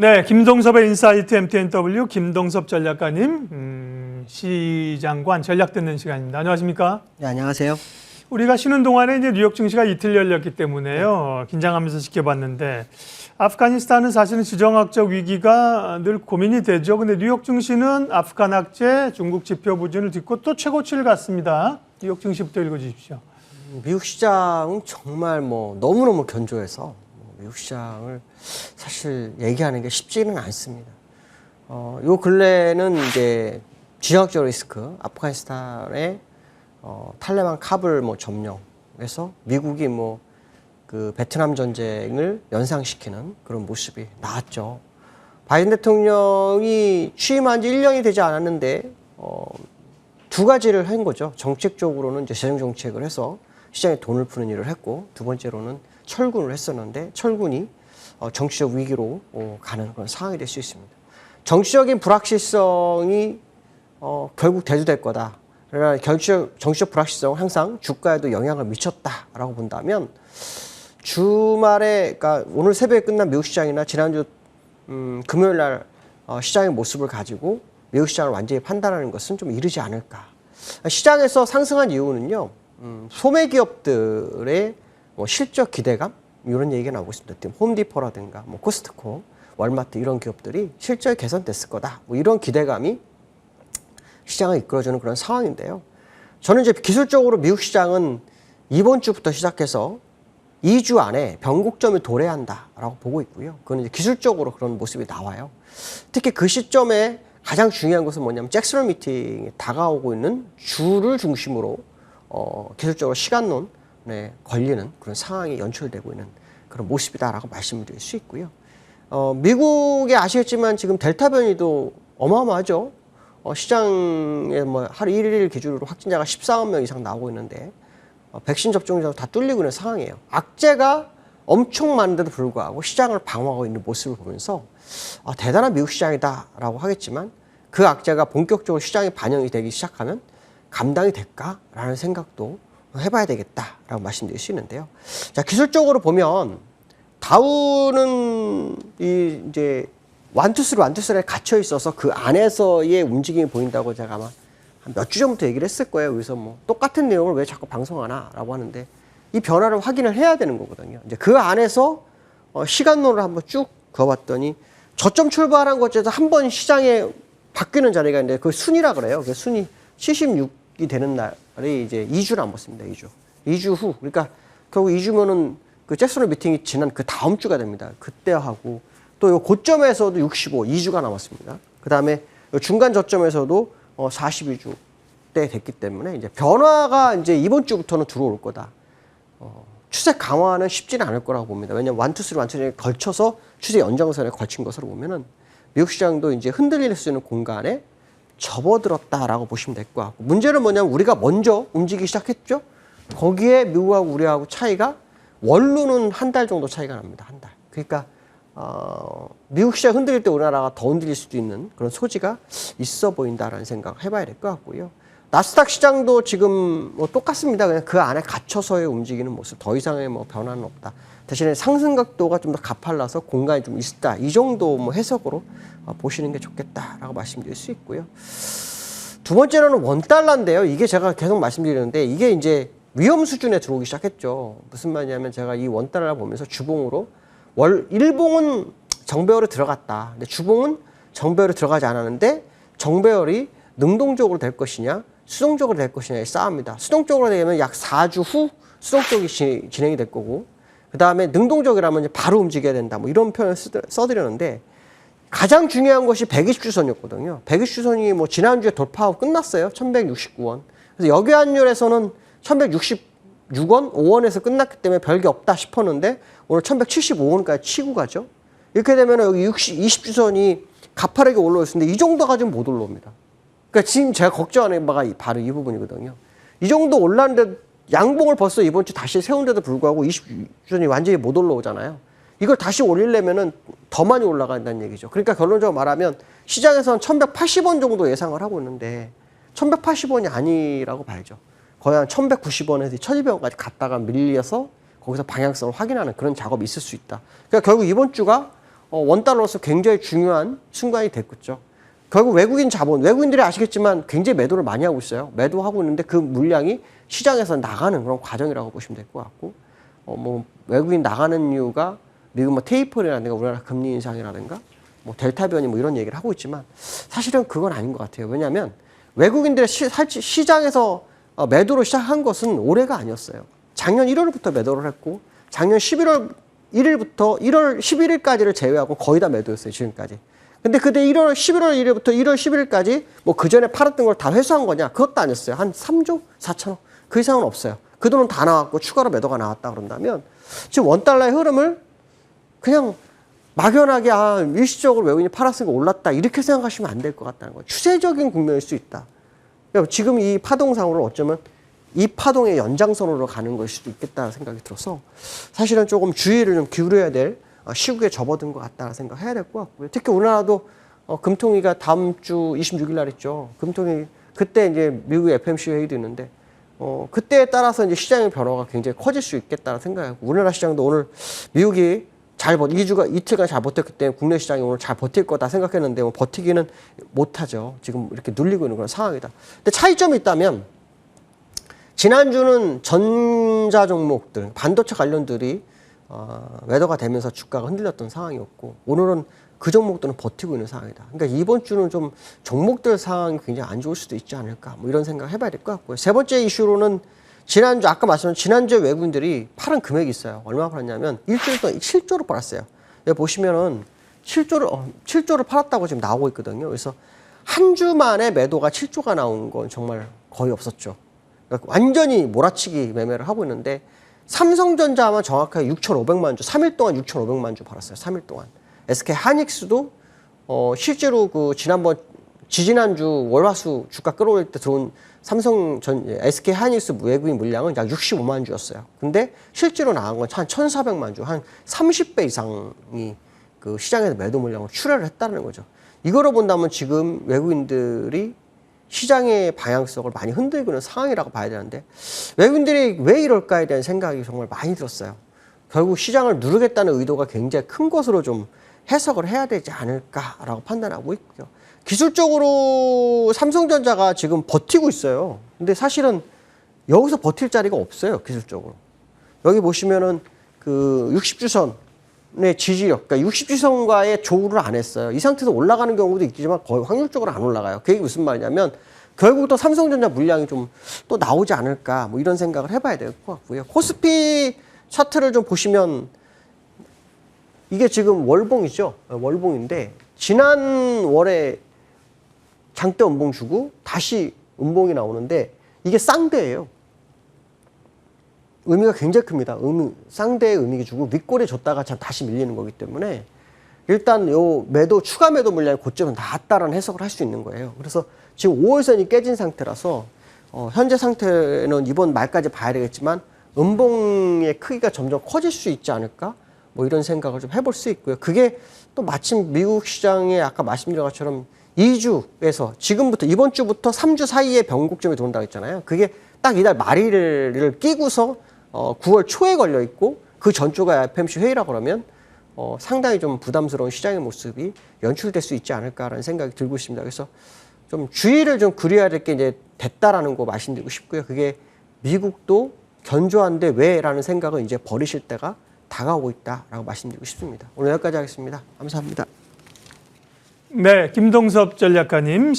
네, 김동섭의 인사이트 MTNW 김동섭 전략가님, 시장관 전략 듣는 시간입니다. 안녕하십니까? 네, 안녕하세요. 우리가 쉬는 동안에 이제 뉴욕 증시가 이틀 열렸기 때문에요. 긴장하면서 지켜봤는데 아프가니스탄은 사실은 지정학적 위기가 늘 고민이 되죠. 근데 뉴욕 증시는 아프간 악재, 중국 지표 부진을 딛고 또 최고치를 갔습니다. 뉴욕 증시부터 읽어주십시오. 미국 시장은 정말 너무너무 견조해서 미국 시장을 사실 얘기하는 게 쉽지는 않습니다. 요 근래는 이제 지정학적 리스크, 아프가니스탄의 탈레반 카불 점령에서 미국이 그 베트남 전쟁을 연상시키는 그런 모습이 나왔죠. 바이든 대통령이 취임한 지 1년이 되지 않았는데 두 가지를 한 거죠. 정책적으로는 이제 재정 정책을 해서 시장에 돈을 푸는 일을 했고, 두 번째로는 철군을 했었는데 철군이 정치적 위기로 가는 그런 상황이 될 수 있습니다. 정치적인 불확실성이 결국 대두될 거다. 그러나 정치적 불확실성은 항상 주가에도 영향을 미쳤다라고 본다면 주말에, 그러니까 오늘 새벽에 끝난 미국 시장이나 지난주 금요일 날 시장의 모습을 가지고 미국 시장을 완전히 판단하는 것은 좀 이르지 않을까. 시장에서 상승한 이유는요, 소매 기업들의 실적 기대감 이런 얘기가 나오고 있습니다. 홈디포라든가 코스트코, 월마트 이런 기업들이 실적이 개선됐을 거다. 이런 기대감이 시장을 이끌어주는 그런 상황인데요. 저는 이제 기술적으로 미국 시장은 이번 주부터 시작해서 2주 안에 변곡점을 도래한다라고 보고 있고요. 그건 이제 기술적으로 그런 모습이 나와요. 특히 그 시점에 가장 중요한 것은 뭐냐면 잭슨 미팅에 다가오고 있는 주를 중심으로 기술적으로 시간론에 걸리는 그런 상황이 연출되고 있는 그런 모습이다라고 말씀을 드릴 수 있고요. 미국에 아시겠지만 지금 델타 변이도 어마어마하죠. 시장에 하루 1일 기준으로 확진자가 14만 명 이상 나오고 있는데 백신 접종자도 다 뚫리고 있는 상황이에요. 악재가 엄청 많은데도 불구하고 시장을 방어하고 있는 모습을 보면서 대단한 미국 시장이다라고 하겠지만 그 악재가 본격적으로 시장에 반영이 되기 시작하면 감당이 될까라는 생각도 해봐야 되겠다라고 말씀드릴 수 있는데요. 자, 기술적으로 보면 다우는 이제 원투쓰리에 갇혀 있어서 그 안에서의 움직임이 보인다고 제가 아마 한 몇 주 전부터 얘기를 했을 거예요. 그래서 똑같은 내용을 왜 자꾸 방송하나라고 하는데 이 변화를 확인을 해야 되는 거거든요. 이제 그 안에서 시간론을 한번 쭉 그어봤더니 저점 출발한 것에서 한 번 시장에 바뀌는 자리가 있는데 그 순이라 그래요. 그 순이 76이 되는 날이 이제 2주 남았습니다. 2주. 2주 후. 그러니까 결국 2주면은 그 잭슨 미팅이 지난 그 다음 주가 됩니다. 그때 하고 또 요 고점에서도 65, 2주가 남았습니다. 그 다음에 중간 저점에서도 42주 때 됐기 때문에 이제 변화가 이제 이번 주부터는 들어올 거다. 추세 강화는 쉽지는 않을 거라고 봅니다. 왜냐하면 원투쓰리에 걸쳐서 추세 연장선에 걸친 것으로 보면은 미국 시장도 이제 흔들릴 수 있는 공간에 접어들었다라고 보시면 될 것 같고, 문제는 뭐냐면 우리가 먼저 움직이기 시작했죠. 거기에 미국하고 우리하고 차이가 원로는 한 달 정도 차이가 납니다. 한 달. 그러니까 미국 시장 흔들릴 때 우리나라가 더 흔들릴 수도 있는 그런 소지가 있어 보인다라는 생각 해봐야 될 것 같고요. 나스닥 시장도 지금 똑같습니다. 그냥 그 안에 갇혀서의 움직이는 모습, 더 이상의 변화는 없다. 대신에 상승 각도가 좀 더 가팔라서 공간이 좀 있다. 이 정도 해석으로 보시는 게 좋겠다라고 말씀드릴 수 있고요. 두 번째로는 원달러인데요. 이게 제가 계속 말씀드리는데 이게 이제 위험 수준에 들어오기 시작했죠. 무슨 말이냐면 제가 이 원달러를 보면서 주봉으로 일봉은 정배열에 들어갔다. 근데 주봉은 정배열에 들어가지 않았는데 정배열이 능동적으로 될 것이냐 수동적으로 될 것이냐의 싸움입니다. 수동적으로 되면 약 4주 후 수동적이 진행이 될 거고, 그 다음에 능동적이라면 바로 움직여야 된다. 이런 표현을 써드렸는데 가장 중요한 것이 120주선이었거든요. 120주선이 지난주에 돌파하고 끝났어요. 1169원. 그래서 역외환율에서는 1166원, 5원에서 끝났기 때문에 별게 없다 싶었는데 오늘 1175원까지 치고 가죠. 이렇게 되면 여기 20주선이 가파르게 올라왔는데 이 정도 가지고 못 올라옵니다. 그러니까 지금 제가 걱정하는 바가 바로 이 부분이거든요. 이 정도 올랐는데 양봉을 벌써 이번 주 다시 세운데도 불구하고 20주선이 완전히 못 올라오잖아요. 이걸 다시 올리려면은 더 많이 올라간다는 얘기죠. 그러니까 결론적으로 말하면 시장에서는 1180원 정도 예상을 하고 있는데 1180원이 아니라고 봐야죠. 거의 한 1190원에서 1200원까지 갔다가 밀려서 거기서 방향성을 확인하는 그런 작업이 있을 수 있다. 그러니까 결국 이번 주가 원달러로서 굉장히 중요한 순간이 됐겠죠. 결국 외국인 자본, 외국인들이 아시겠지만 굉장히 매도를 많이 하고 있어요. 매도하고 있는데 그 물량이 시장에서 나가는 그런 과정이라고 보시면 될 것 같고, 뭐 외국인 나가는 이유가 미국 뭐 테이퍼링이라든가 우리나라 금리 인상이라든가 뭐 델타 변이 뭐 이런 얘기를 하고 있지만 사실은 그건 아닌 것 같아요. 왜냐하면 외국인들의 시장에서 매도를 시작한 것은 올해가 아니었어요. 작년 1월부터 매도를 했고 작년 11월 1일부터 1월 11일까지를 제외하고 거의 다 매도였어요. 지금까지. 근데 그때 11월 1일부터 1월 11일까지 뭐 그 전에 팔았던 걸 다 회수한 거냐? 그것도 아니었어요. 한 3조 4천억. 그 이상은 없어요. 그 돈은 다 나왔고 추가로 매도가 나왔다 그런다면 지금 원달러의 흐름을 그냥 막연하게 일시적으로 외국인이 팔았으니까 올랐다 이렇게 생각하시면 안 될 것 같다는 거예요. 추세적인 국면일 수 있다. 그러니까 지금 이 파동상으로 어쩌면 이 파동의 연장선으로 가는 걸 수도 있겠다는 생각이 들어서 사실은 조금 주의를 좀 기울여야 될 시국에 접어든 것 같다는 생각해야 될 것 같고요. 특히 우리나라도 금통위가 다음 주 26일 날 있죠. 금통위 그때 이제 미국 FMC 회의도 있는데 그때에 따라서 이제 시장의 변화가 굉장히 커질 수 있겠다는 생각이고 우리나라 시장도 오늘 미국이 이틀간 잘 버텼기 때문에 국내 시장이 오늘 잘 버틸 거다 생각했는데 뭐 버티기는 못하죠. 지금 이렇게 눌리고 있는 그런 상황이다. 근데 차이점이 있다면 지난주는 전자 종목들, 반도체 관련들이 매도가 되면서 주가가 흔들렸던 상황이었고 오늘은 그 종목들은 버티고 있는 상황이다. 그러니까 이번 주는 좀 종목들 상황이 굉장히 안 좋을 수도 있지 않을까 뭐 이런 생각 해봐야 될 것 같고요. 세 번째 이슈로는 지난주 아까 말씀드린 지난주에 외국인들이 팔은 금액이 있어요. 얼마 팔았냐면 일주일 동안 7조를 팔았어요. 여기 보시면은 7조를 팔았다고 지금 나오고 있거든요. 그래서 한 주 만에 매도가 7조가 나온 건 정말 거의 없었죠. 그러니까 완전히 몰아치기 매매를 하고 있는데 삼성전자만 정확하게 6,500만 주, 3일 동안 6,500만 주 팔았어요. 3일 동안. SK 하이닉스도 실제로 그 지지난주 월화수 주가 끌어올릴 때 들어온 SK 하이닉스 외국인 물량은 약 65만 주였어요. 근데 실제로 나간 건 한 1,400만 주, 한 30배 이상이 그 시장에서 매도 물량을 출혈을 했다는 거죠. 이거로 본다면 지금 외국인들이 시장의 방향성을 많이 흔들고 있는 상황이라고 봐야 되는데 외국인들이 왜 이럴까에 대한 생각이 정말 많이 들었어요. 결국 시장을 누르겠다는 의도가 굉장히 큰 것으로 좀 해석을 해야 되지 않을까라고 판단하고 있고요. 기술적으로 삼성전자가 지금 버티고 있어요. 근데 사실은 여기서 버틸 자리가 없어요. 기술적으로. 여기 보시면은 그 60주선의 지지력, 그러니까 60주선과의 조우를 안 했어요. 이 상태에서 올라가는 경우도 있지만 거의 확률적으로 안 올라가요. 그게 무슨 말이냐면 결국 또 삼성전자 물량이 좀 또 나오지 않을까 뭐 이런 생각을 해봐야 될 것 같고요. 코스피 차트를 좀 보시면 이게 지금 월봉이죠. 월봉인데 지난 월에 장대 음봉 주고 다시 음봉이 나오는데 이게 쌍대예요. 의미가 굉장히 큽니다. 쌍대의 의미가 주고 윗골에 줬다가 다시 밀리는 거기 때문에 일단 요 추가 매도 물량이 고점은 나왔다라는 해석을 할 수 있는 거예요. 그래서 지금 5월선이 깨진 상태라서 현재 상태는 이번 말까지 봐야 되겠지만 음봉의 크기가 점점 커질 수 있지 않을까? 뭐 이런 생각을 좀 해볼 수 있고요. 그게 또 마침 미국 시장에 아까 말씀드린 것처럼 2주에서 지금부터 이번 주부터 3주 사이에 변곡점이 들어온다고 했잖아요. 그게 딱 이달 말일을 끼고서 9월 초에 걸려 있고 그 전주가 FMC 회의라고 그러면 상당히 좀 부담스러운 시장의 모습이 연출될 수 있지 않을까라는 생각이 들고 있습니다. 그래서 좀 주의를 좀 그려야 될 게 이제 됐다라는 거 말씀드리고 싶고요. 그게 미국도 견조한데 왜라는 생각은 이제 버리실 때가 다가오고 있다라고 말씀드리고 싶습니다. 오늘 여기까지 하겠습니다. 감사합니다. 네, 김동섭 전략가님.